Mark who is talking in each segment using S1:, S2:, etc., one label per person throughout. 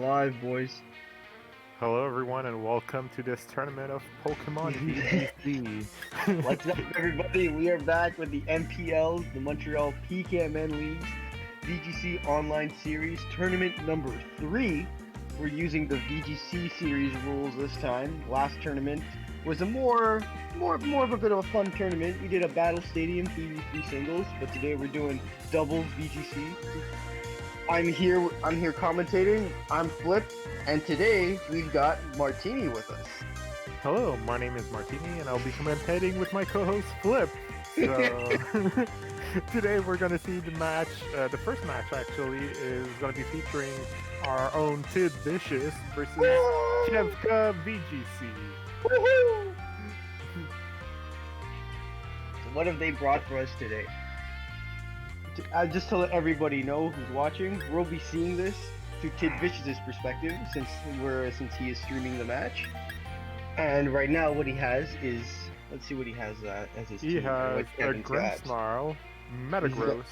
S1: Live, boys.
S2: Hello everyone and welcome to this tournament of Pokemon VGC.
S1: What's up, everybody? We are back with the MPL, the Montreal PKMN Leagues VGC Online Series Tournament number 3. We're using the VGC series rules this time. Last tournament was a more of a bit of a fun tournament. We did a Battle Stadium 3v3 singles, but today we're doing doubles VGC. I'm here commentating. I'm Flip, and today we've got Martini with us.
S2: Hello, my name is Martini and I'll be commentating with my co-host Flip. So today we're going to see the match, the first match actually, is going to be featuring our own Tiddvicious versus KevkaVGC.
S1: Woohoo! So what have they brought for us today? Just to let everybody know who's watching, we'll be seeing this through Tiddvicious' perspective since he is streaming the match. And right now, what he has is, let's see what he has as his team.
S2: He has a Grimmsnarl, Metagross,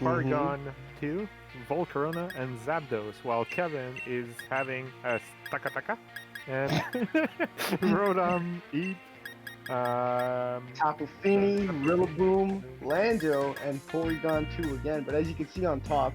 S2: Porygon 2, Volcarona, and Zapdos, while Kevin is having a Stakataka and Rotom, Eat,
S1: Tapu Fini, Rillaboom, Lando, and Porygon 2 again. But as you can see on top,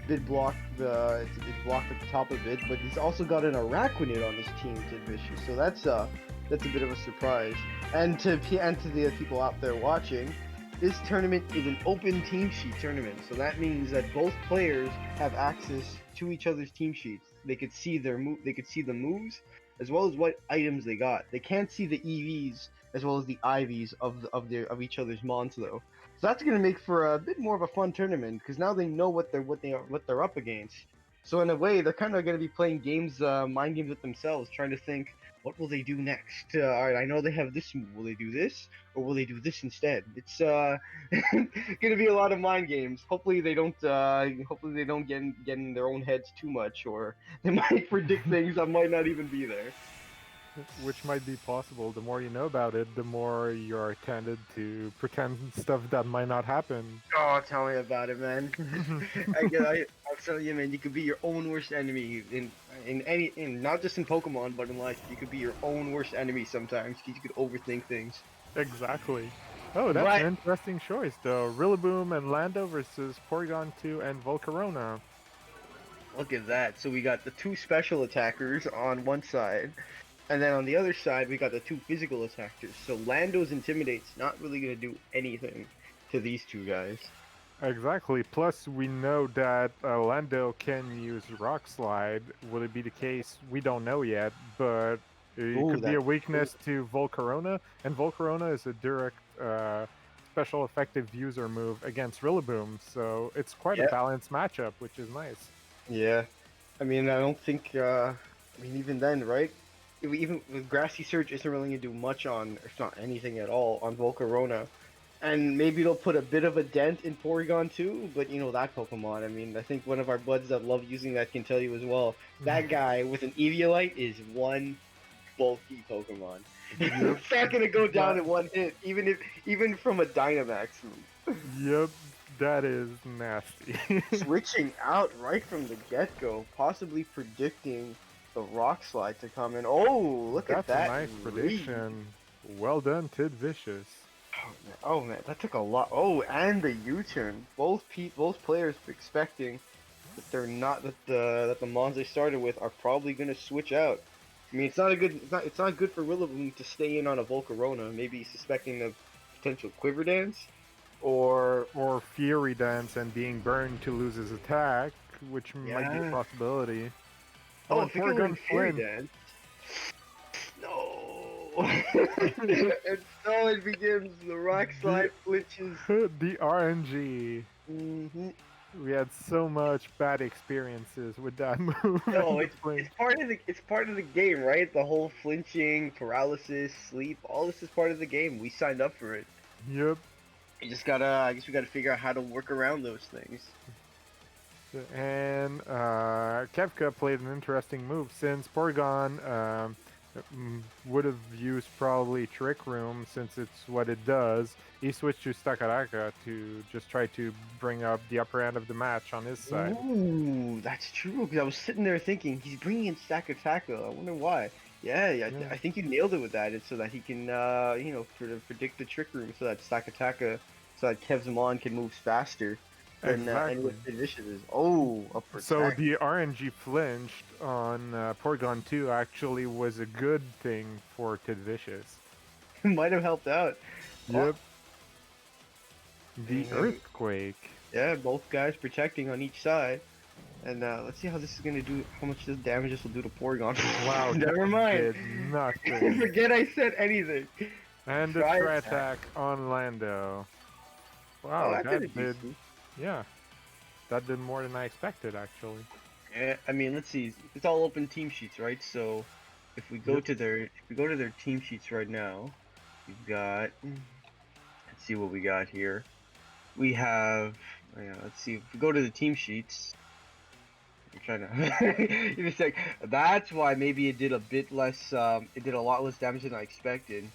S1: it blocked at the top of it. But he's also got an Araquanid on his team, Tiddvicious. So that's a bit of a surprise. And to the people out there watching, this tournament is an open team sheet tournament. So that means that both players have access to each other's team sheets. They could see the moves as well as what items they got. They can't see the EVs as well as the IVs of each other's mons though. So that's gonna make for a bit more of a fun tournament because now they know what they're up against. So in a way, they're kind of gonna be playing games, mind games with themselves, trying to think, what will they do next? All right, I know they have this move. Will they do this, or will they do this instead? It's gonna be a lot of mind games. Hopefully they don't get in their own heads too much, or they might predict things that might not even be there.
S2: which might be possible. The more you know about it, the more you're tended to pretend stuff that might not happen.
S1: Oh, tell me about it, man. I'll tell you, man. You could be your own worst enemy in not just in Pokemon, but in life. You could be your own worst enemy sometimes. You could overthink things.
S2: Exactly. Oh, that's an interesting choice, though. Rillaboom and Lando versus Porygon 2 and Volcarona.
S1: Look at that. So we got the two special attackers on one side, and then on the other side we got the two physical attackers. So Lando's Intimidate's not really gonna do anything to these two guys.
S2: Exactly. Plus, we know that Lando can use Rock Slide. Will it be the case? We don't know yet, but it could be a weakness to Volcarona, and Volcarona is a direct special effective user move against Rillaboom, so it's quite a balanced matchup, which is nice.
S1: Yeah, I mean, I don't think, even then, right? Even with Grassy Surge isn't really gonna do much on, if not anything at all, on Volcarona. And maybe it'll put a bit of a dent in Porygon too, but you know that Pokemon. I mean, I think one of our buds that love using that can tell you as well. That guy with an Eviolite is one bulky Pokemon. It's not gonna go down in one hit, even from a Dynamax move.
S2: Yep, that is nasty.
S1: Switching out right from the get-go, possibly predicting the Rock Slide to come in. Oh, look at that!
S2: That's a nice prediction. Well done, Tiddvicious.
S1: Oh man, that took a lot. Oh, and the U-turn. Both players expecting that they're not that the mons they started with are probably gonna switch out. I mean, it's not good for Rillaboom to stay in on a Volcarona. Maybe suspecting a potential Quiver Dance, or
S2: Fury Dance and being burned to lose his attack, which might be a possibility.
S1: Oh, if Porygon Fury Dance. No. And so it begins. The Rock Slide flinches.
S2: The RNG. We had so much bad experiences with that move.
S1: No, it's part of the game, right? The whole flinching, paralysis, sleep, all this is part of the game. We signed up for it.
S2: Yep.
S1: I guess we gotta figure out how to work around those things.
S2: And Kevka played an interesting move since Porygon would have used probably Trick Room since it's what it does. He switched to Stakaraka to just try to bring up the upper end of the match on his side.
S1: Ooh, that's true. Because I was sitting there thinking he's bringing in Stack Attack. I wonder why. Yeah, I think you nailed it with that. It's so that he can, predict the Trick Room, so that Stack Attack, so that Kevzamon can move faster than any of Tiddvicious is. Oh, a protect.
S2: So the RNG flinched on Porygon 2 actually was a good thing for Tiddvicious.
S1: Might have helped out.
S2: Yep. The Earthquake.
S1: Yeah, both guys protecting on each side. And let's see how this is gonna do. How much this damage this will do to Porygon.
S2: Wow,
S1: never mind.
S2: Did nothing.
S1: Forget I said anything.
S2: And the Tri Attack on Lando. Wow, that did. Yeah, that did more than I expected, actually.
S1: Yeah, I mean, let's see. It's all open team sheets, right? So, if we go to their team sheets right now, we've got. Let's see what we got here. We have. Let's see. If we go to the team sheets. I'm trying to. Give me a sec. That's why maybe it did a bit less. It did a lot less damage than I expected.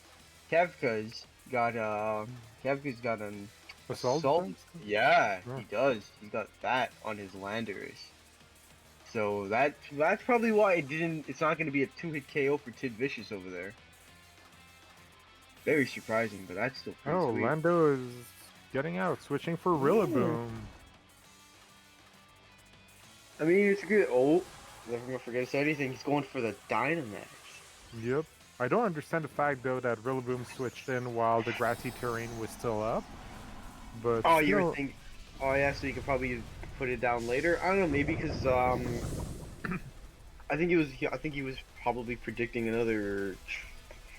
S1: Kevka's got an assault. Yeah, he does. He's got that on his Landers. So that's probably why it didn't. It's not going to be a 2-hit KO for Tiddvicious over there. Very surprising, but that's still pretty sweet.
S2: Lando is getting out, switching for Rillaboom.
S1: I mean, it's good. Oh, never gonna forget to say anything. He's going for the Dynamax.
S2: Yep. I don't understand the fact though that Rillaboom switched in while the grassy terrain was still up. But
S1: oh, you were thinking? Oh yeah, so you could probably put it down later. I don't know, maybe because I think he was probably predicting another.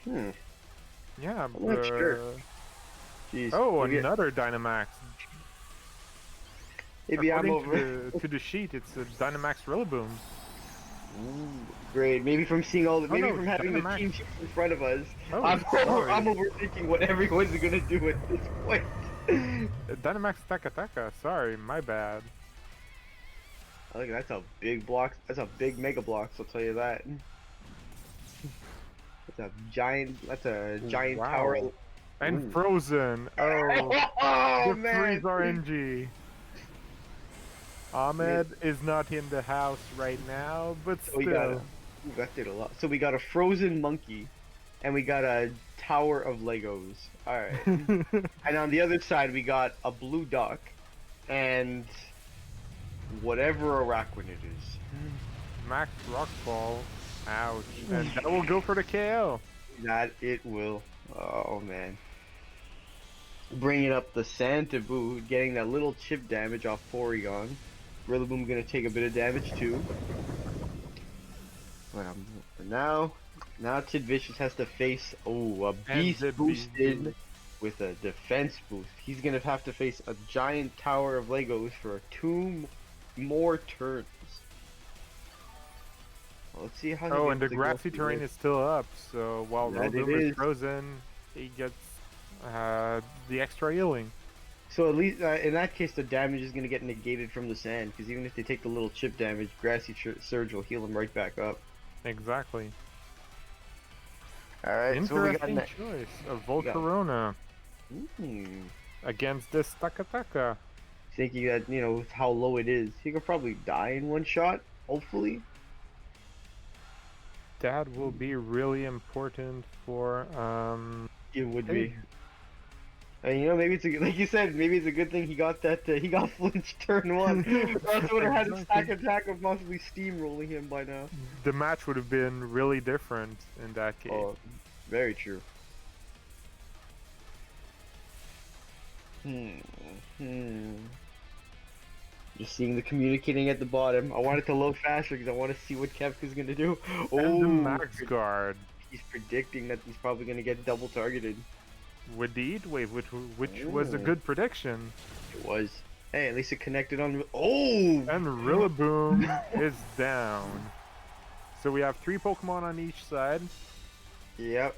S2: Yeah,
S1: I'm not sure. Jeez,
S2: oh, another Dynamax.
S1: Maybe
S2: According
S1: I'm over
S2: to the sheet. It's a Dynamax Rillaboom.
S1: Ooh, great. Maybe from seeing all the, from having the team sheets in front of us.
S2: Oh,
S1: I'm overthinking what everyone's gonna do at this point.
S2: Dynamax Taka. Sorry, my bad.
S1: I think that's a big block. That's a big Mega Block. So I'll tell you that. That's a giant. That's a giant tower.
S2: And Frozen. Oh, the freeze RNG. Ahmed is not in the house right now, but still.
S1: That did a lot. So we got a Frozen Monkey, and we got a Tower of Legos. Alright. And on the other side, we got a Blue Duck, and whatever Araquanid is.
S2: Max Rockfall. Ouch. And that will go for the KO.
S1: That it will. Oh, man. Bringing up the Santa Boo, getting that little chip damage off Porygon. Rillaboom gonna take a bit of damage too. But for now Tiddvicious has to face a beast boosted with a defense boost. He's gonna have to face a giant tower of Legos for 2 more turns. Well, let's see how.
S2: Oh, and the grassy terrain is still up, so while Rillaboom is frozen, he gets the extra healing.
S1: So at least in that case, the damage is going to get negated from the sand, because even if they take the little chip damage, Grassy Surge will heal them right back up.
S2: Exactly.
S1: Alright,
S2: interesting choice of Volcarona against this Taka.
S1: Thinking that, with how low it is, he could probably die in one shot, hopefully.
S2: That will be really important for,
S1: It would be. And maybe it's like you said, maybe it's a good thing he got that. He got flinched turn 1. That's would have had a Stack Attack of possibly steamrolling him by now.
S2: The match would have been really different in that case.
S1: Oh, very true. Just seeing the communicating at the bottom. I want it to load faster because I want to see what Kevka's gonna do.
S2: And the Max Guard.
S1: He's predicting that he's probably gonna get double targeted.
S2: With the Heat Wave, which was a good prediction.
S1: It was. Hey, at least it connected on. Oh!
S2: And Rillaboom is down. So we have 3 Pokemon on each side.
S1: Yep.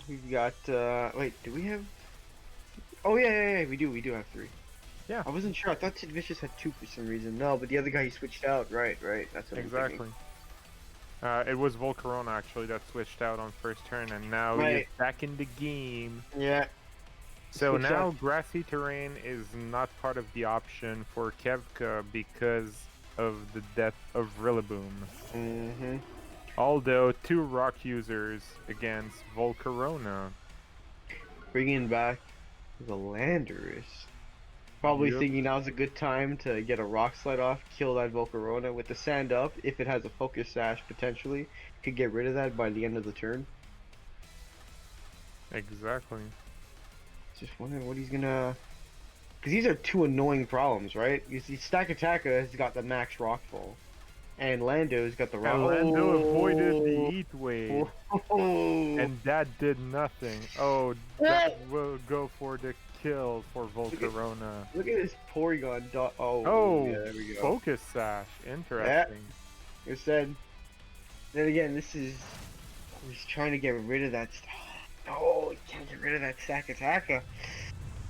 S1: We got. Wait, do we have? Oh yeah. We do have 3.
S2: Yeah.
S1: I wasn't sure. I thought Tiddvicious had 2 for some reason. No, but the other guy he switched out. Right. That's what
S2: exactly. It was Volcarona actually that switched out on first turn, and now he is
S1: Right.
S2: back in the game.
S1: Yeah.
S2: So
S1: Switch
S2: now
S1: out.
S2: grassy terrain is not part of the option for Kevka because of the death of Rillaboom.
S1: Mm-hmm.
S2: Although 2 rock users against Volcarona.
S1: Bringing back the Landorus. Probably
S2: Yep.
S1: thinking now's a good time to get a rock slide off, kill that Volcarona with the sand up. If it has a focus sash, potentially could get rid of that by the end of the turn.
S2: Exactly.
S1: Just wondering what he's gonna. Because these are two annoying problems, right? You see, Stack Attacker has got the max rockfall, and Lando's got the rock.
S2: And Lando avoided the
S1: Oh,
S2: Heat Wave,
S1: oh.
S2: and that did nothing. Oh, that will go for the kill for Volcarona.
S1: Look at this Porygon dot. Oh, yeah,
S2: Oh,
S1: there we go.
S2: Focus Sash.
S1: Yeah,
S2: Interesting.
S1: it said. Then again, this is. He's trying to get rid of that. Oh, he can't get rid of that Stack Attacker.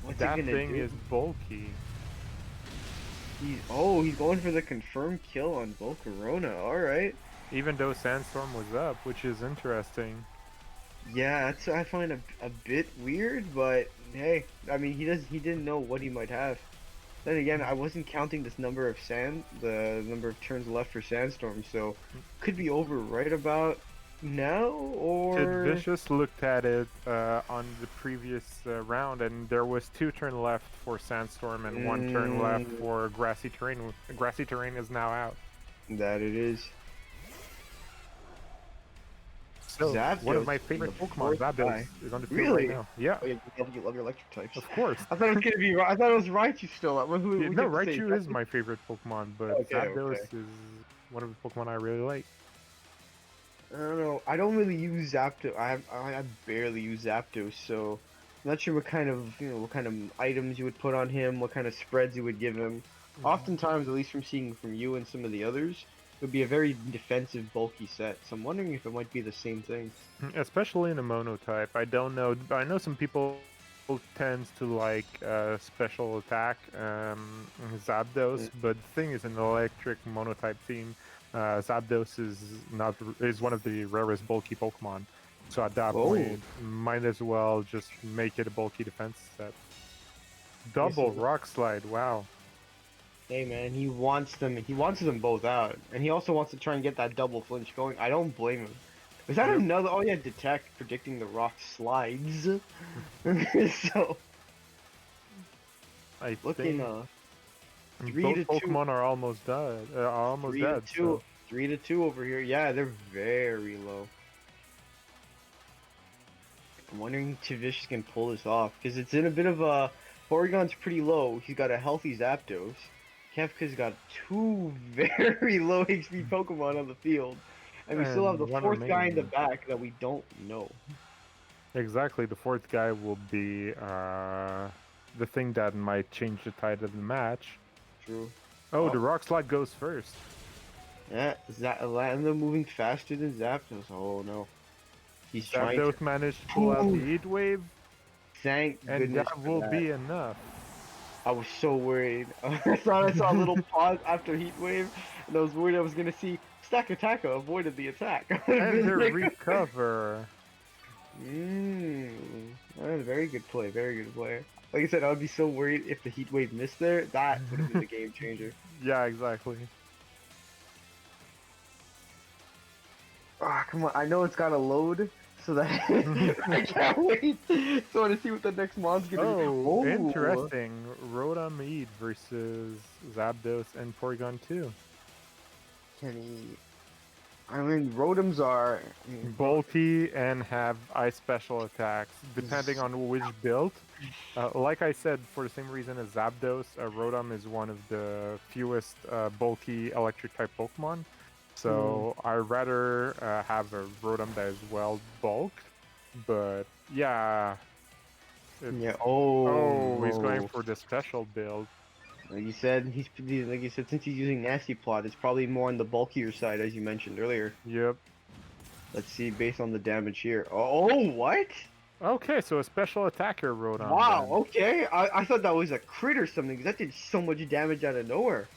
S1: What's
S2: That
S1: he gonna
S2: thing
S1: do?
S2: is bulky.
S1: He's going for the confirmed kill on Volcarona. All right.
S2: Even though Sandstorm was up, which is interesting.
S1: Yeah, that's I find a bit weird, but hey, I mean he didn't know what he might have. Then again, I wasn't counting this number of the number of turns left for Sandstorm, so could be over right about now or
S2: Tiddvicious looked at it on the previous round, and there was 2 turn left for Sandstorm and 1 turn left for Grassy Terrain. Grassy Terrain is now out.
S1: that it is.
S2: So,
S1: Zapdos,
S2: one of my favorite
S1: the
S2: Pokemon,
S1: fourth
S2: Zapdos,
S1: guy.
S2: is on the field
S1: Really?
S2: right now. Yeah,
S1: Oh, yeah, you love your electric types.
S2: of course.
S1: I thought it was gonna be. I thought it was Raichu still. Who
S2: Yeah,
S1: we
S2: no,
S1: get to say?
S2: Raichu is my favorite Pokemon, but
S1: Okay,
S2: Zapdos
S1: okay.
S2: is one of the Pokemon I really like.
S1: I don't know. I don't really use Zapdos. I barely use Zapdos, so I'm not sure what kind of what kind of items you would put on him, what kind of spreads you would give him. Oftentimes, at least from seeing from you and some of the others, it would be a very defensive, bulky set. So I'm wondering if it might be the same thing.
S2: Especially in a mono type. I don't know. I know some people tends to like special attack Zapdos, but the thing is, an electric mono type team, Zapdos is one of the rarest bulky Pokemon. So at that point, might as well just make it a bulky defense set. Double Rock Slide. Wow.
S1: Hey man, he wants them. He wants them both out, and he also wants to try and get that double flinch going. I don't blame him. Is that another? Oh yeah, detect predicting the rock slides. So
S2: I
S1: looking
S2: think
S1: 3
S2: both
S1: to 2.
S2: Pokemon are almost dead. Are almost
S1: 3
S2: dead.
S1: to 2. 3 to 2 over here. Yeah, they're very low. I'm wondering if Tiddvicious can pull this off because it's in a bit of a. Porygon's pretty low. He's got a healthy Zapdos. Kefka's got 2 very low HP Pokemon on the field. And we still have the 4th guy in the back that we don't know.
S2: Exactly, the 4th guy will be the thing that might change the tide of the match.
S1: True.
S2: Oh, the Rock Slide goes first.
S1: Yeah, Lando moving faster than Zapdos. Oh no. He's trying to...
S2: managed to pull out the Heat Wave.
S1: Thank
S2: and
S1: goodness
S2: that will be enough.
S1: I was so worried. I thought I saw a little pause after Heat Wave, and I was worried I was gonna see Stack Attacker avoided the attack.
S2: And the recover.
S1: Very good play, very good play. Like I said, I would be so worried if the Heat Wave missed there. That would have been the game changer.
S2: Yeah, exactly.
S1: Ah, come on! I know it's gotta load, so that I can't wait. So I want to see what the next mon's gonna be.
S2: Oh, interesting. Rotom Eid versus Zapdos and Porygon 2.
S1: Can he? I mean, Rotoms are
S2: bulky and have ice special attacks, depending on which build. Like I said, for the same reason as Zapdos, Rotom is one of the fewest bulky electric type Pokemon. So I'd rather have a Rotom that is well bulked. But yeah.
S1: Yeah.
S2: He's going for the special build.
S1: Like you said, since he's using Nasty Plot, it's probably more on the bulkier side, as you mentioned earlier.
S2: Yep.
S1: Let's see, based on the damage here. Oh, what?
S2: Okay, so a special attacker Rotom.
S1: Wow.
S2: Then.
S1: Okay, I thought that was a crit or something, because that did so much damage out of nowhere.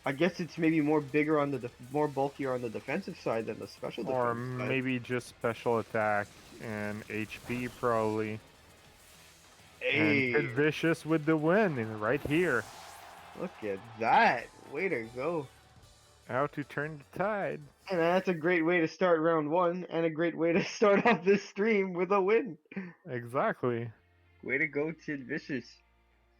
S1: I guess it's maybe more bigger on the more bulkier on the defensive side than the special
S2: Or
S1: defense side.
S2: maybe just special attack and HP probably. And
S1: Hey,
S2: Tiddvicious with the win right here.
S1: look at that! Way to go!
S2: How to turn the tide.
S1: And that's a great way to start round one, and a great way to start off this stream with a win.
S2: Exactly.
S1: Way to go, Tiddvicious.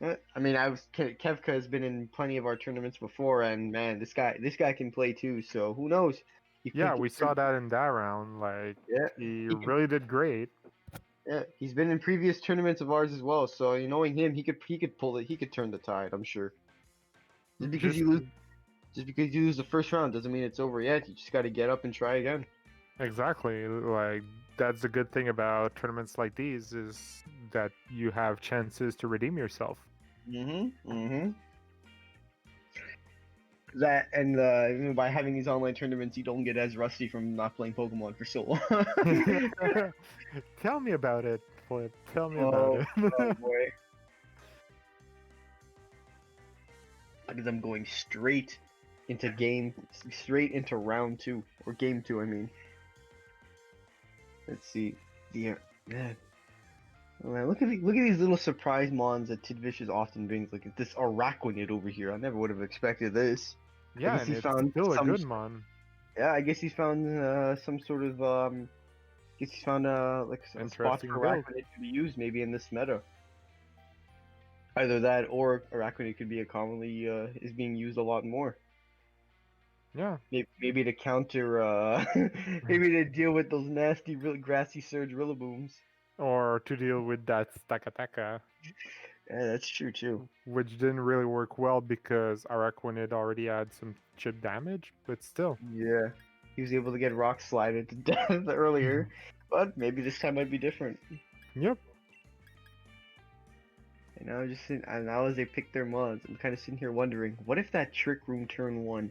S1: I mean, Kevka has been in plenty of our tournaments before, and man, this guy can play too. So who knows?
S2: Yeah, we saw that in that round. Like,
S1: Yeah,
S2: he
S1: he could.
S2: really did great.
S1: Yeah, he's been in previous tournaments of ours as well. So knowing him, he could pull it. He could turn the tide. I'm sure. Just because
S2: Just
S1: you lose, just because you lose the first round doesn't mean it's over yet. You just got to get up and try again.
S2: exactly. Like, that's the good thing about tournaments like these is that you have chances to redeem yourself.
S1: That and by having these online tournaments, you don't get as rusty from not playing Pokemon for so long.
S2: Tell me about it, Flip. Tell me about
S1: Oh,
S2: it.
S1: oh boy. Because I'm going straight into round 2 or game 2. I mean, let's see. Yeah, man. Oh, man, look at these little surprise mons that Tiddvicious often brings. Like this Araquanid over here. I never would have expected this. I
S2: Yeah,
S1: guess
S2: and
S1: he
S2: it's
S1: found
S2: still a
S1: some.
S2: good one.
S1: Yeah, I guess he's found some sort of guess he's found like a spot
S2: Interesting
S1: for
S2: build.
S1: Araquanid to be used maybe in this meta. Either that or Araquanid could be a commonly is being used a lot more.
S2: Yeah.
S1: Maybe to counter maybe to deal with those nasty really grassy surge Rillabooms.
S2: Or to deal with that Stakataka,
S1: Yeah, that's true too.
S2: which didn't really work well because Araquanid already had some chip damage, but still.
S1: Yeah. He was able to get rock slided to death earlier, but maybe this time might be different.
S2: Yep.
S1: And now as they pick their mods, I'm kind of sitting here wondering, what if that Trick Room turn 1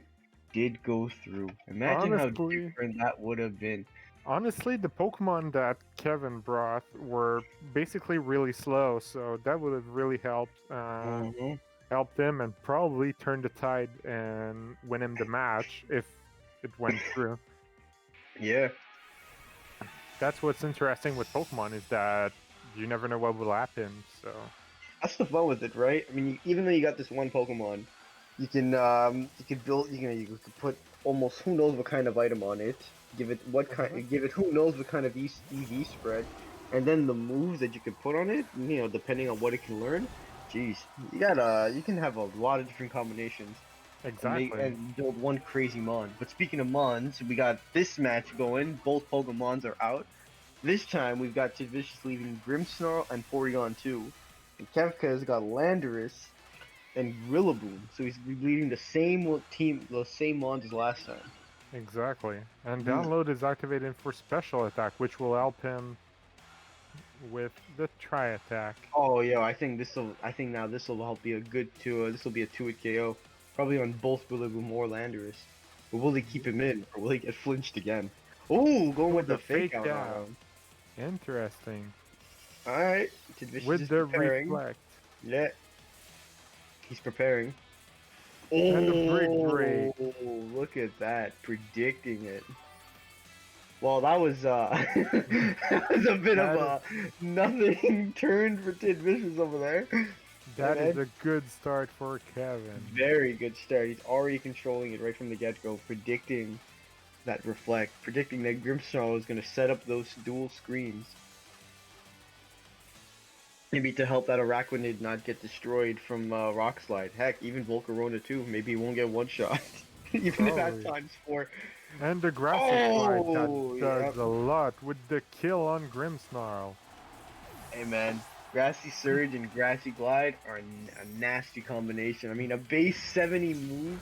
S1: did go through? Imagine how
S2: Honestly,
S1: different that would have been.
S2: honestly, the Pokemon that Kevin brought were basically really slow, so that would have really helped him and probably turned the tide and win him the match if it went through.
S1: Yeah.
S2: That's what's interesting with Pokemon is that you never know what will happen. So
S1: That's the fun with it, right? I mean, even though you got this one Pokemon, you can build you could put almost who knows what kind of item on it. Give it who knows what kind of EV spread, and then the moves that you can put on it. Depending on what it can learn. Jeez, you can have a lot of different combinations
S2: exactly.
S1: and build one crazy mon. But speaking of mons, we got this match going. Both Pokemons are out. This time we've got Tiddvicious leaving Grimmsnarl and Porygon 2. And Kevka has got Landorus and Rillaboom, so he's leading the same mons as last time.
S2: Exactly. And download is activated for special attack, which will help him with the tri attack.
S1: Oh yeah, I think now this will help be a good this will be a 2-hit KO, probably on both Rillaboom or Landorus. But will they keep him in, or will he get flinched again? Oh, going with the fake out on him.
S2: Interesting.
S1: Alright, Tiddvicious
S2: With
S1: is
S2: the
S1: preparing.
S2: reflect.
S1: Yeah. He's preparing.
S2: And the break.
S1: Look at that. Predicting it. Well, that was that was a bit of a nothing turn for Tiddvicious over there.
S2: That is a good start for Kevin.
S1: Very good start. He's already controlling it right from the get-go, predicting that reflect, predicting that Grimmsnarl is going to set up those dual screens. Maybe to help that Araquanid not get destroyed from Rock Slide. Heck, even Volcarona too. Maybe he won't get one shot. Even if at times 4.
S2: And the Grassy Slide that does a lot with the kill on Grimmsnarl.
S1: Hey man, Grassy Surge and Grassy Glide are a nasty combination. I mean, a base 70 move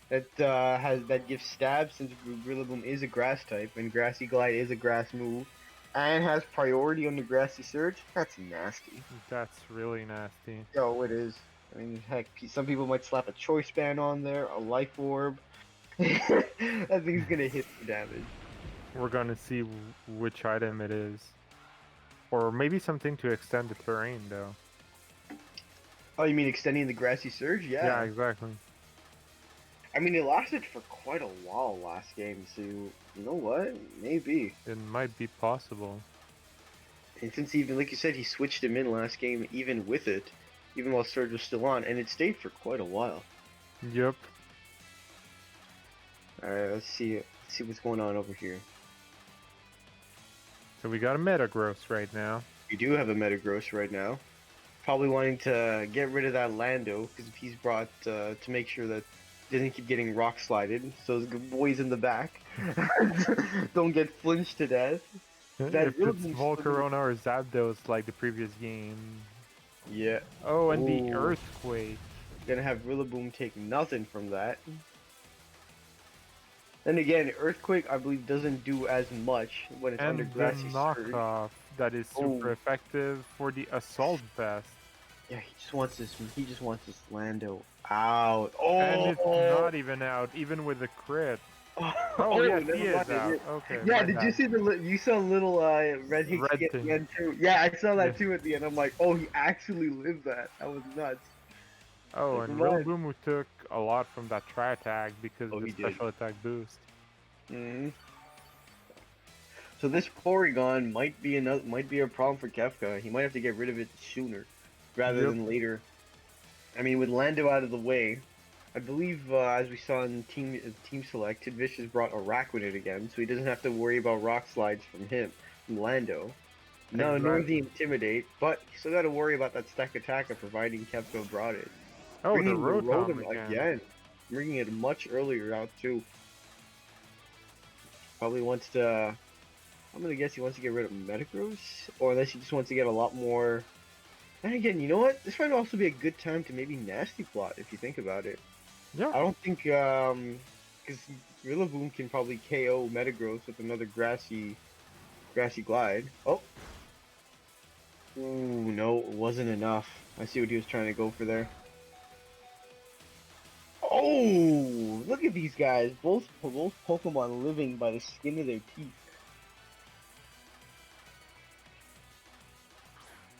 S1: that gives stab, since Rillaboom is a grass type and Grassy Glide is a grass move, and has priority on the Grassy Surge. That's nasty.
S2: That's really nasty.
S1: Yo, it is. I mean, heck, some people might slap a Choice Band on there, a Life Orb. That thing's gonna hit the damage.
S2: We're gonna see which item it is. Or maybe something to extend the terrain, though.
S1: Oh, you mean extending the Grassy Surge? Yeah.
S2: Yeah, exactly.
S1: I mean, it lasted for quite a while last game, so you know what? Maybe.
S2: It might be possible.
S1: And since even, like you said, he switched him in last game, even with it, even while Surge was still on, and it stayed for quite a while.
S2: Yep.
S1: Alright, let's see what's going on over here.
S2: So we got a Metagross right now.
S1: We do have a Metagross right now. Probably wanting to get rid of that Lando, because if he's brought to make sure that he doesn't keep getting rock slided, so the boys in the back don't get flinched to death. That
S2: If it's Volcarona or Zapdos like the previous game.
S1: Yeah.
S2: Oh, and the Earthquake.
S1: Gonna have Rillaboom take nothing from that. Then again, Earthquake, I believe, doesn't do as much when it's under Grassy Surge.
S2: Knockoff that is super effective for the Assault Vest.
S1: Yeah, he just wants this Lando out. Oh,
S2: and it's not even out, even with the crit. Oh yeah, he is out. Okay.
S1: Yeah, did you see you saw a little red Hicks get at the end too? Yeah, I saw that too at the end. I'm like, oh, he actually lived that. That was nuts.
S2: Oh, and Rillaboom took a lot from that tri-attack because of the special attack boost.
S1: So this Porygon might be a problem for Kefka. He might have to get rid of it sooner rather than later. I mean, with Lando out of the way, I believe as we saw in Team Select, Tiddvicious brought Araquanid again, so he doesn't have to worry about rock slides from Lando. No, nor the Intimidate, but he still got to worry about that Stack Attacker, providing Kefka brought it.
S2: Oh,
S1: Bringing
S2: the Rotom
S1: again. Bringing it much earlier out too. Probably wants to. I'm gonna guess he wants to get rid of Metagross, or unless he just wants to get a lot more. And again, you know what? This might also be a good time to maybe Nasty Plot if you think about it.
S2: Yeah.
S1: I don't think because Rillaboom can probably KO Metagross with another Grassy Glide. Oh. Ooh, no, it wasn't enough. I see what he was trying to go for there. Oh, look at these guys. Both Pokemon living by the skin of their teeth.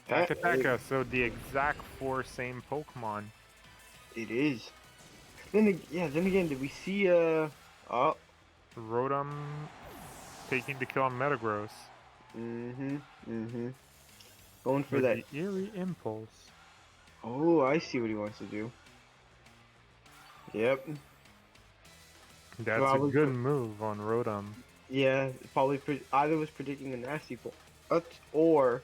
S2: Takataka, so the exact 4 same Pokemon.
S1: It is. Then again, did we see
S2: Rotom taking the kill on Metagross.
S1: Going for that
S2: the Eerie Impulse.
S1: Oh, I see what he wants to do. Yep.
S2: That's a good move on Rotom.
S1: Yeah, probably either was predicting a Nasty Plot, or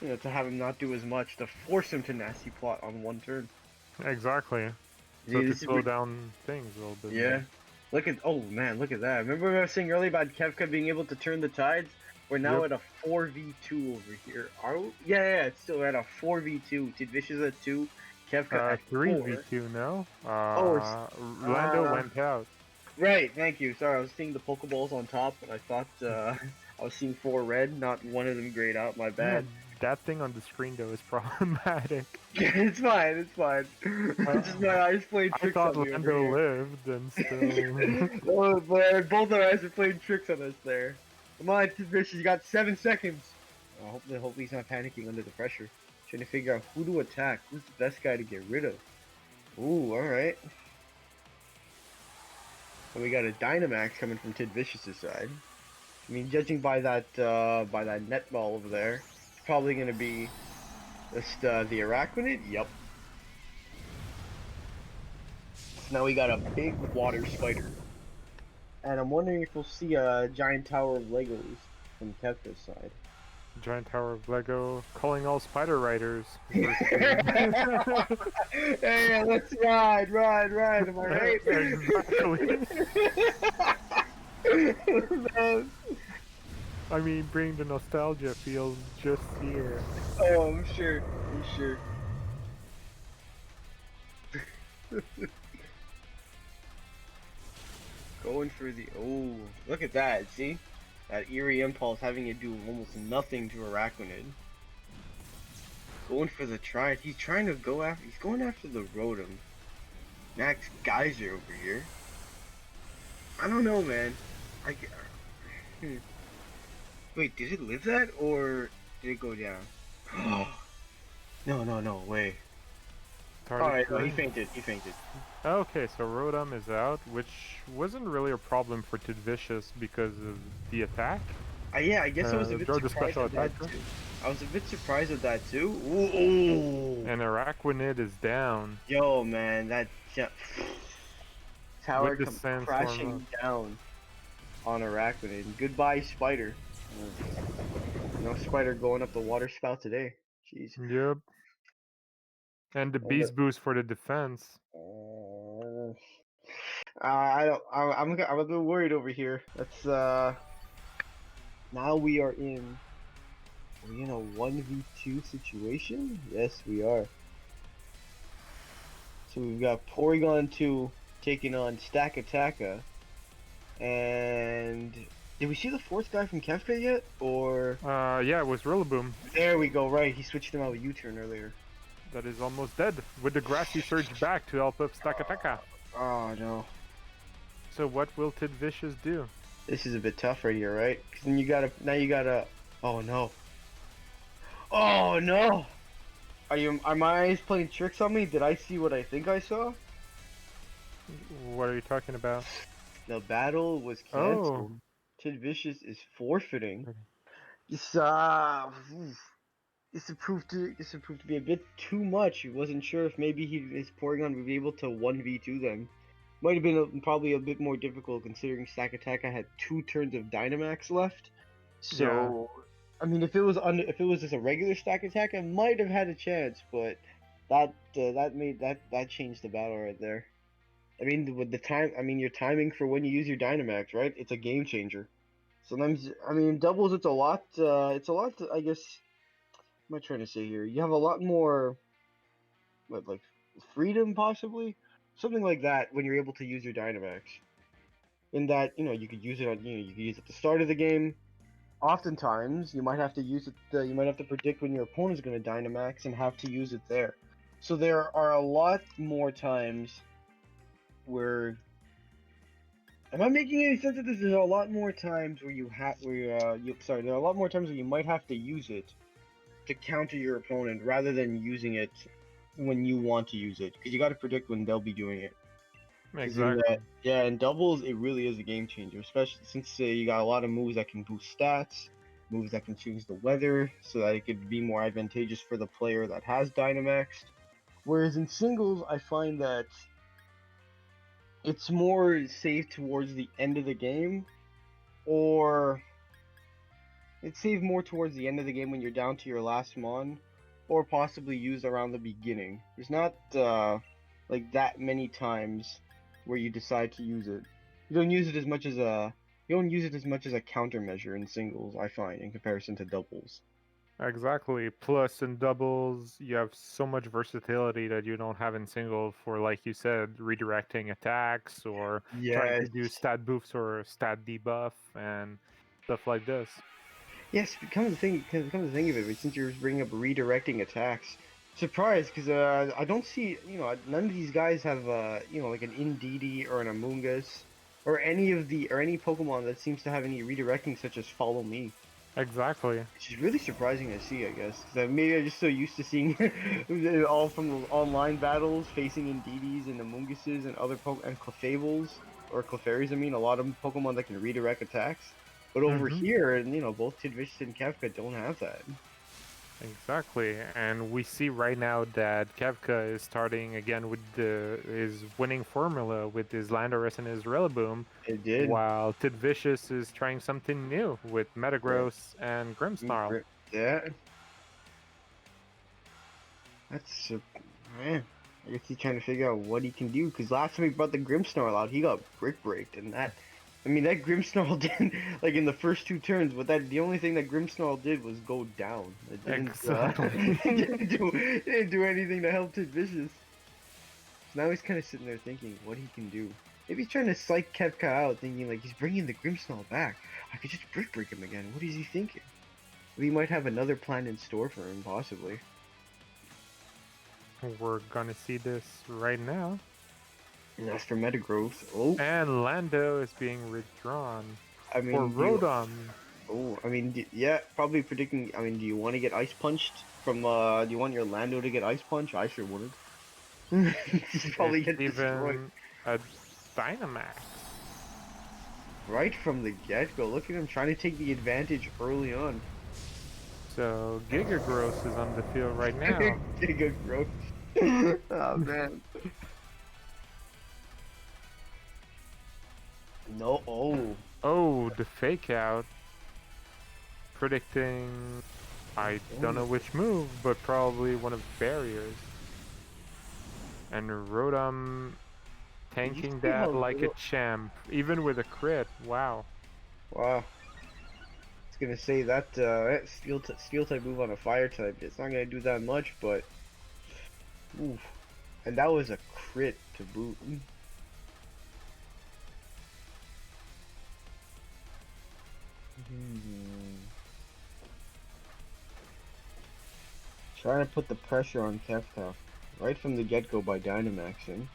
S1: to have him not do as much to force him to Nasty Plot on one turn.
S2: Exactly. So to slow down things a little bit.
S1: Yeah. Look at look at that. Remember what I was saying earlier about Kefka being able to turn the tides? We're now at a 4v2 over here. Are we? Yeah, it's still at a 4v2. Tiddvicious at 2, Kefka at
S2: 3v2 now. Lando went out.
S1: Right, thank you. Sorry, I was seeing the Pokeballs on top, and I thought I was seeing 4 red, not one of them grayed out. My bad.
S2: Yeah, that thing on the screen though is problematic.
S1: It's fine. It's fine. It's just my eyes playing tricks on me. I thought
S2: Lando lived, and still.
S1: Oh, but both our eyes are playing tricks on us there. Come on, Tiddvicious, you got 7 seconds. Hopefully he's not panicking under the pressure. Trying to figure out who to attack. Who's the best guy to get rid of? Ooh, alright. And we got a Dynamax coming from Tiddvicious' side. I mean, judging by that net ball over there, it's probably going to be just the Araquanid. Yep. So now we got a big water spider. And I'm wondering if we'll see a giant tower of Legos from Kefka's side.
S2: Giant tower of Lego, calling all spider riders.
S1: Hey, let's ride, am I right?
S2: Exactly. I mean, bring the nostalgia feels just here.
S1: Oh, I'm sure. Going for the look at that, see? That Eerie Impulse having it do almost nothing to Araquanid. Going for the try. He's going after the Rotom. Max Geyser over here. I don't know, man. Wait, did it live that or did it go down? No way.
S2: started.
S1: Alright, no, he fainted. He fainted.
S2: Okay, so Rotom is out, which wasn't really a problem for Tiddvicious because of the attack.
S1: Yeah, I guess I was a bit
S2: Throw the
S1: surprised
S2: special
S1: at that
S2: attacker.
S1: too. I was a bit surprised at that too. Ooh.
S2: And Araquanid is down
S1: Yo, man, tower
S2: with the
S1: come
S2: sandstorm up.
S1: crashing down on Arachnid. Goodbye, Spider. No Spider going up the water spout today. Jeez.
S2: Yep. And the
S1: And
S2: beast boost for the defense.
S1: I don't. I'm a little worried over here. That's Now we are in. Are we in a 1v2 situation? Yes, we are. So we've got Porygon 2 taking on Stack Attacka. And did we see the fourth guy from Kefka yet? Or
S2: Yeah, it was Rillaboom.
S1: there we go, right. He switched him out with U-turn earlier.
S2: That is almost dead. With the grassy surge back to help up Stack Attacka.
S1: Oh no.
S2: So what will Tiddvicious do?
S1: This is a bit tough right here, right? Cause then you gotta oh no. Oh no! Are my eyes playing tricks on me? Did I see what I think I saw?
S2: What are you talking about?
S1: The battle was
S2: Oh.
S1: canceled. Tiddvicious is forfeiting.
S2: Okay.
S1: This this proved to be a bit too much. He wasn't sure if maybe his Porygon would be able to 1v2 them. Might have been probably a bit more difficult considering Stack Attack had 2 turns of Dynamax left. So, yeah. I mean, if it was just a regular Stack Attack, I might have had a chance, but that changed the battle right there. I mean, with the time, I mean, your timing for when you use your Dynamax, right? It's a game changer. Sometimes, I mean, doubles, it's a lot. I guess. What am I trying to say here? You have a lot more, like freedom, possibly, something like that, when you're able to use your Dynamax. In that, you could use it on, you could use it at the start of the game. Oftentimes, you might have to use it. You might have to predict when your opponent's going to Dynamax and have to use it there. So there are a lot more times where. Am I making any sense of this? There's a lot more times where there are a lot more times where you might have to use it to counter your opponent rather than using it when you want to use it, because you got to predict when they'll be doing it.
S2: Exactly.
S1: In doubles, it really is a game changer, especially since you got a lot of moves that can boost stats, moves that can change the weather, so that it could be more advantageous for the player that has Dynamaxed. Whereas in singles, I find that it's more safe towards the end of the game, or it's saved more towards the end of the game when you're down to your last mon, or possibly used around the beginning. There's not like that many times where you decide to use it. You don't use it as much as a countermeasure in singles, I find, in comparison to doubles.
S2: Exactly. Plus, in doubles, you have so much versatility that you don't have in single for, like you said, redirecting attacks or trying to do stat buffs or stat debuff and stuff like this.
S1: Yes, come to think of it, since you're bringing up redirecting attacks, surprised because I don't see, none of these guys have like an Indeedee or an Amoonguss or any Pokemon that seems to have any redirecting such as Follow Me.
S2: Exactly.
S1: Which is really surprising to see, I guess. Cause maybe I'm just so used to seeing all from the online battles, facing Indeedees and Amoongusses and other and Clefairies, or Clefairies, I mean, a lot of Pokemon that can redirect attacks. But over here, and both Tiddvicious and Kefka don't have that.
S2: Exactly, and we see right now that Kefka is starting again with his winning formula with his Landorus and his Rillaboom.
S1: It did.
S2: While Tiddvicious is trying something new with Metagross and Grimmsnarl.
S1: Yeah. That's man. I guess he's trying to figure out what he can do, because last time he brought the Grimmsnarl out, he got brick breaked, and that. I mean, that Grimmsnarl didn't, like, in the first 2 turns, but the only thing that Grimmsnarl did was go down. It didn't,
S2: Exactly.
S1: it didn't do anything to help Tiddvicious. So now he's kind of sitting there thinking what he can do. Maybe he's trying to psych Kefka out, thinking, like, he's bringing the Grimmsnarl back. I could just brick break him again. What is he thinking? We might have another plan in store for him, possibly.
S2: We're gonna see this right now.
S1: And as for Metagross, oh.
S2: And Lando is being withdrawn.
S1: I mean,
S2: for Rotom.
S1: Oh, I mean, yeah, probably predicting. I mean, do you want to get Ice Punched from? Do you want your Lando to get Ice Punch? I sure wouldn't. He's probably
S2: It's
S1: get destroyed
S2: even a Dynamax.
S1: right from the get-go. Look at him trying to take the advantage early on.
S2: So Giga Gross is on the field right now.
S1: Giga growth. Oh man. No. Oh.
S2: Oh, the fake out. Predicting, I don't know which move, but probably one of the barriers. And Rotom
S1: Did you
S2: tanking
S1: see
S2: that
S1: how
S2: like a
S1: little?
S2: champ, even with a crit. Wow.
S1: Wow. I was gonna say that that steel type move on a fire type. It's not gonna do that much, but oof. And that was a crit to boot. Trying to put the pressure on Kefka right from the get-go by Dynamaxing.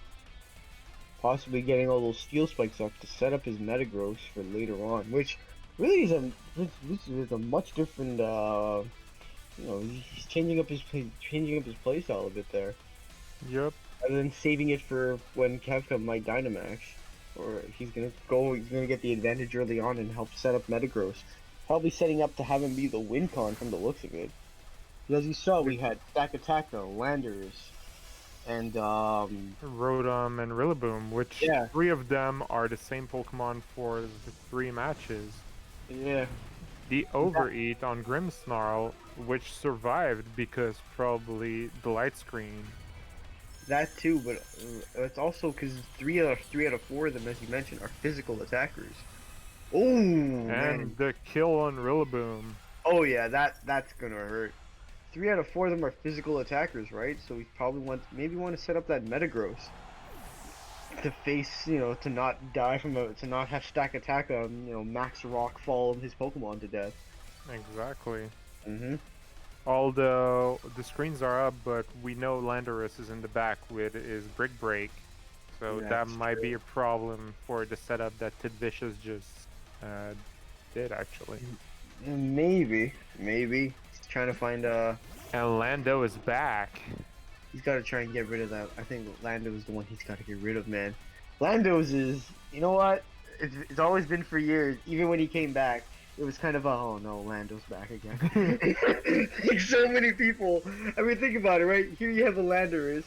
S1: Possibly getting all those steel spikes up to set up his Metagross for later on, which really is this is a much different he's changing up his playstyle a bit there.
S2: Yep.
S1: Rather than saving it for when Kefka might Dynamax. Or he's gonna get the advantage early on and help set up Metagross. Probably setting up to have him be the win con from the looks of it. As you saw, we had Stakataka, Landers, and
S2: Rotom and Rillaboom, which
S1: yeah,
S2: 3 of them are the same Pokemon for the 3 matches.
S1: yeah.
S2: The Overeat on Grimmsnarl, which survived because probably the light screen.
S1: That too, but it's also because three out of four of them, as you mentioned, are physical attackers. Oh man.
S2: And the kill on Rillaboom.
S1: Oh yeah, that's gonna hurt. 3 out of 4 of them are physical attackers, right? So we probably want to set up that Metagross to face, to not die to not have Stakataka, Max Rock fall his Pokemon to death.
S2: Exactly.
S1: Mhm.
S2: Although the screens are up, but we know Landorus is in the back with his Brick Break, so
S1: Yeah,
S2: that
S1: that's
S2: might
S1: true.
S2: be a problem for the setup that Tiddvicious just did actually.
S1: Maybe. He's trying to find
S2: And Lando is back.
S1: he's got to try and get rid of that. I think Lando is the one he's got to get rid of, man. Lando's is, you know what? It's always been for years. Even when he came back, it was kind of a, oh no, Lando's back again. Like so many people. I mean, think about it, right? Here you have a Landorus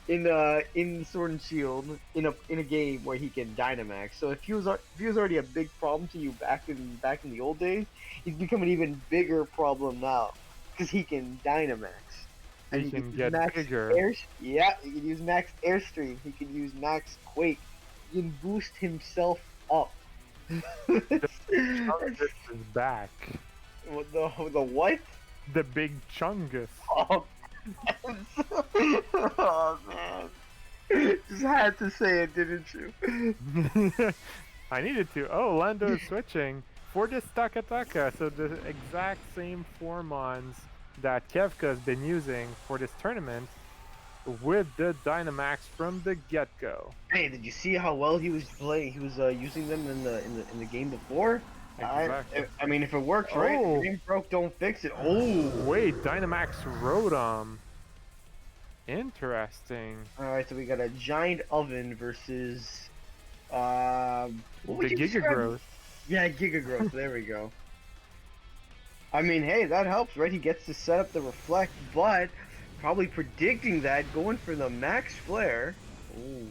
S1: in Sword and Shield in a game where he can Dynamax. So if he was already a big problem to you back in the old days, he's become an even bigger problem now because he can Dynamax. And
S2: He
S1: he can
S2: can
S1: use
S2: get
S1: max
S2: bigger.
S1: yeah, he can use max airstream. He can use max quake. He can boost himself up.
S2: Chungus is back.
S1: The what?
S2: The big Chungus.
S1: Oh, oh man. Just had to say it, didn't you?
S2: I needed to. Oh, Lando is switching for this Takataka. So the exact same Formons that Kevka has been using for this tournament with the Dynamax from the get-go.
S1: Hey, did you see how well he was playing? He was using them in the game before.
S2: Exactly.
S1: I mean, if it works, right? If
S2: Oh,
S1: it ain't broke, don't fix it. Oh.
S2: wait, Dynamax Rotom. Interesting.
S1: All right, so we got a giant oven versus what would
S2: The
S1: you
S2: Giga
S1: describe?
S2: Growth.
S1: Yeah, Giga Growth. There we go. I mean, hey, that helps, right? He gets to set up the reflect, but probably predicting that, going for the max flare. Ooh.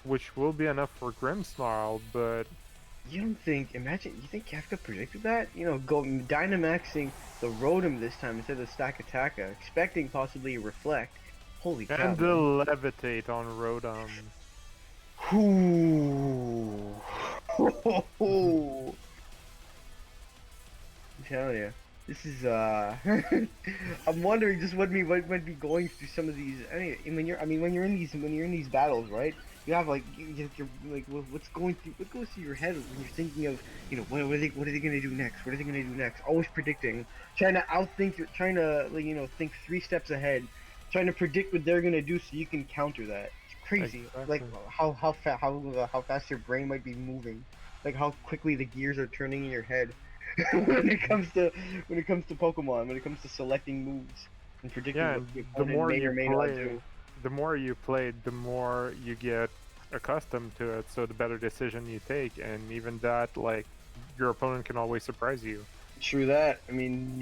S2: Which will be enough for Grimmsnarl, but
S1: You don't think? Imagine. You think Kefka predicted that? Go Dynamaxing the Rotom this time instead of Stakataka, expecting possibly a reflect. Holy cow!
S2: and the Levitate on Rotom.
S1: Ooh. I'm telling you, this is I'm wondering just what might be going through some of these. When you're in these battles, right? You have you're like what's what goes through your head when you're thinking of what are they gonna do next? What are they gonna do next? Always predicting, trying to trying to think 3 steps ahead, trying to predict what they're gonna do so you can counter that. It's crazy,
S2: Exactly.
S1: like how fast your brain might be moving, like how quickly the gears are turning in your head. when it comes to Pokemon, when it comes to selecting moves and predicting
S2: Yeah,
S1: what
S2: and
S1: the
S2: the
S1: opponent
S2: more
S1: may
S2: you
S1: or may not
S2: play,
S1: do.
S2: the more you play, the more you get accustomed to it, so the better decision you take, and even that, like, your opponent can always surprise you.
S1: True that. I mean,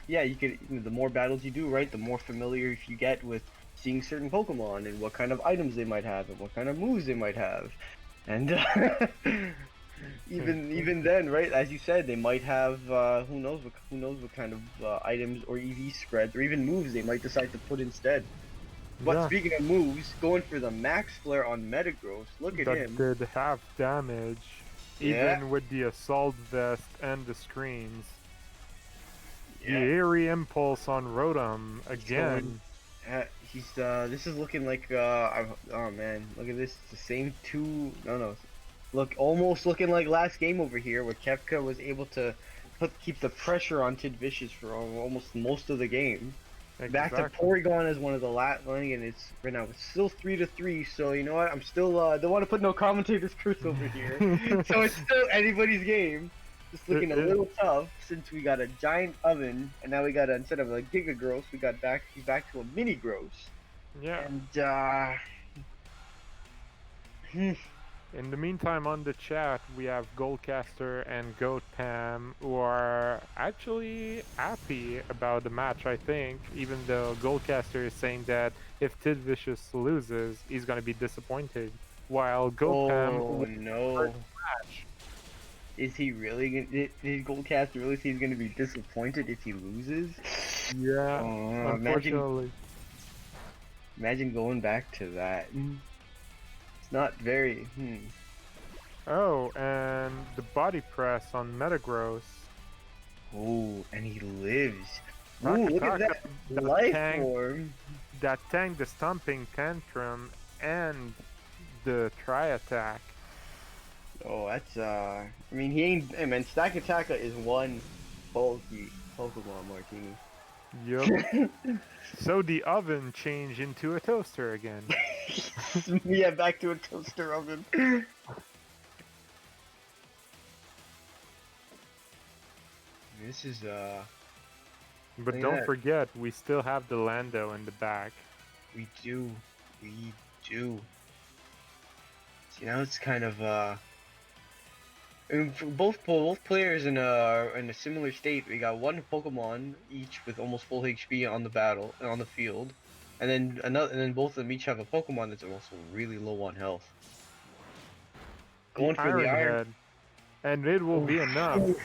S1: yeah, you could. The more battles you do, right, the more familiar you get with seeing certain Pokemon and what kind of items they might have and what kind of moves they might have, and even then, right, as you said, they might have who knows what kind of items or EV spreads or even moves they might decide to put instead. But
S2: Yeah,
S1: speaking of moves, going for the Max Flare on Metagross, look at
S2: that
S1: him.
S2: did half damage,
S1: Yeah,
S2: even with the Assault Vest and the screens. The
S1: yeah.
S2: Eerie Impulse on Rotom
S1: He's going.
S2: again.
S1: He's this is looking like oh man, look at this. It's the same two. No. Look, almost looking like last game over here, where Kefka was able to keep the pressure on Tiddvicious for almost most of the game. Back to
S2: Exactly.
S1: Porygon as one of the last one, and it's right now it's still 3-3. So you know what? I'm still don't want to put no commentator's curse over here. So it's still anybody's game. Just looking a little tough since we got a giant oven, and now we got instead of a Giga Gross, we got back to a Mini Gross.
S2: Yeah.
S1: And
S2: In the meantime, on the chat, we have Goldcaster and Goatpam, who are actually happy about the match, I think, even though Goldcaster is saying that if Tiddvicious loses, he's going to be disappointed, while Goatpam
S1: oh
S2: will
S1: no.
S2: first match.
S1: Is he really gonna? Did Goldcast really say he's gonna be disappointed if he loses?
S2: Yeah, unfortunately.
S1: Imagine going back to that. It's not very.
S2: Oh, and the body press on Metagross.
S1: Oh, and he lives. Ooh,
S2: Taka
S1: look at
S2: Taka,
S1: that life
S2: tank,
S1: form.
S2: that tanked the Stomping Tantrum and the Tri-Attack.
S1: Oh, that's I mean, he ain't. Hey man, Stack Attacker is one bulky Pokemon Martini.
S2: Yup. So the oven changed into a toaster again.
S1: Yeah, back to a toaster oven. This is
S2: But
S1: look at
S2: don't
S1: that.
S2: forget, we still have the Lando in the back.
S1: We do. We do. See, now it's kind of I mean, for both players in a similar state. We got one Pokemon each with almost full HP on the field, and then both of them each have a Pokemon that's also really low on health.
S2: The
S1: Going for the
S2: Iron
S1: Iron.
S2: Head. And it will be enough.
S1: Oh, I was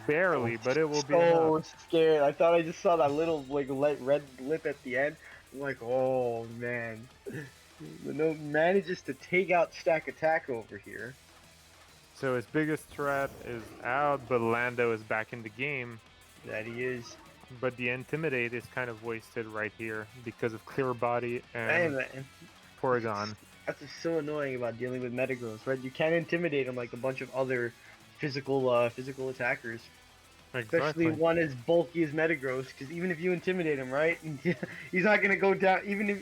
S2: Barely, but it will be enough.
S1: so scared. I thought I just saw that little like red lip at the end. I'm like, oh man. No manages to take out Stack Attack over here.
S2: So his biggest threat is out, but Lando is back in the game.
S1: That he is.
S2: But the Intimidate is kind of wasted right here because of Clear Body
S1: Hey
S2: and
S1: man.
S2: Porygon.
S1: That's what's so annoying about dealing with Metagross, right? You can't intimidate him like a bunch of other physical attackers. Especially
S2: Exactly.
S1: one as bulky as Metagross, because even if you intimidate him, right, he's not gonna go down. Even if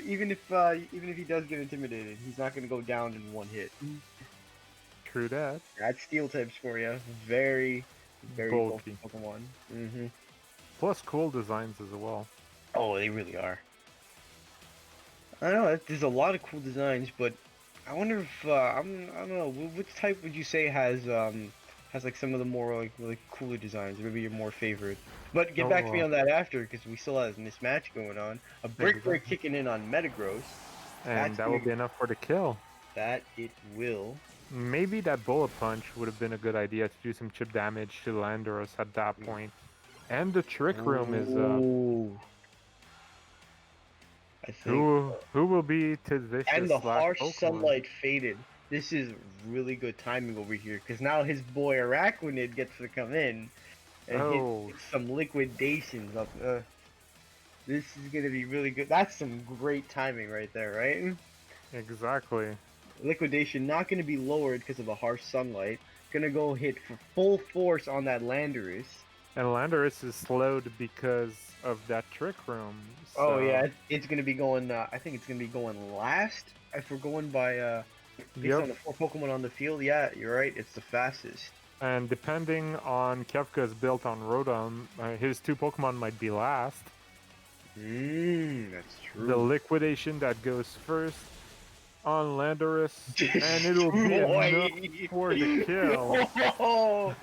S1: he does get intimidated, he's not gonna go down in one hit.
S2: True that.
S1: That's Steel types for you. Very, very bulky
S2: Bulky.
S1: Pokemon.
S2: Plus cool designs as well.
S1: Oh, they really are. I know there's a lot of cool designs, but I wonder if I don't know which type would you say has like some of the more like really cooler designs, or maybe your more favorite. But get back to me
S2: Oh,
S1: on that after, because we still have this match going on. A Brick Break
S2: exactly.
S1: kicking in on Metagross.
S2: And
S1: That's
S2: that will
S1: gonna
S2: be enough for the kill.
S1: that it will.
S2: Maybe that Bullet Punch would have been a good idea to do some chip damage to Landorus at that point. And the Trick Room is up.
S1: Ooh, I think.
S2: Who will be
S1: And
S2: Tiddvicious
S1: the
S2: slash
S1: harsh
S2: Pokemon?
S1: sunlight faded. This is really good timing over here, because now his boy Araquanid gets to come in and hit
S2: Oh,
S1: some liquidations up. This is gonna be really good. That's some great timing right there, right?
S2: exactly.
S1: Liquidation not gonna be lowered because of the harsh sunlight. Gonna go hit for full force on that Landorus.
S2: And Landorus is slowed because of that Trick Room.
S1: Oh
S2: So,
S1: yeah, it's gonna be going. I think it's gonna be going last. If we're going by based
S2: yep.
S1: on the 4 Pokemon on the field, yeah, you're right. It's the fastest.
S2: And depending on Kefka's built on Rotom, his 2 Pokemon might be last.
S1: That's true.
S2: The liquidation that goes first on Landorus, and it'll be enough for the kill.
S1: Oh.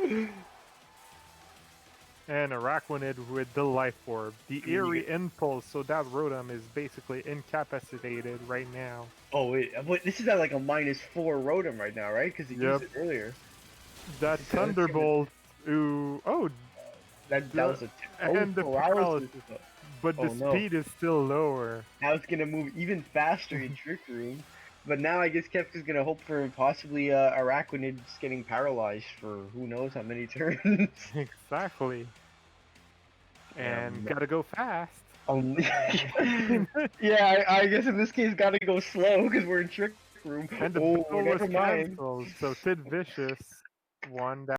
S2: And Araquanid with the Life Orb. The Eerie Impulse, so that Rotom is basically incapacitated right now.
S1: Oh wait, this is at like a -4 Rotom right now, right? Because he used it earlier.
S2: That Thunderbolt, ooh, oh,
S1: that was a
S2: and the paralysis, but the speed is still lower.
S1: Now it's gonna move even faster in Trick Room, but now I guess Kevka's gonna hope for possibly Araquanid just getting paralyzed for who knows how many turns.
S2: Exactly. And gotta go fast.
S1: Yeah, I guess in this case gotta go slow because we're in Trick Room.
S2: And the battle was canceled, so Tiddvicious won that.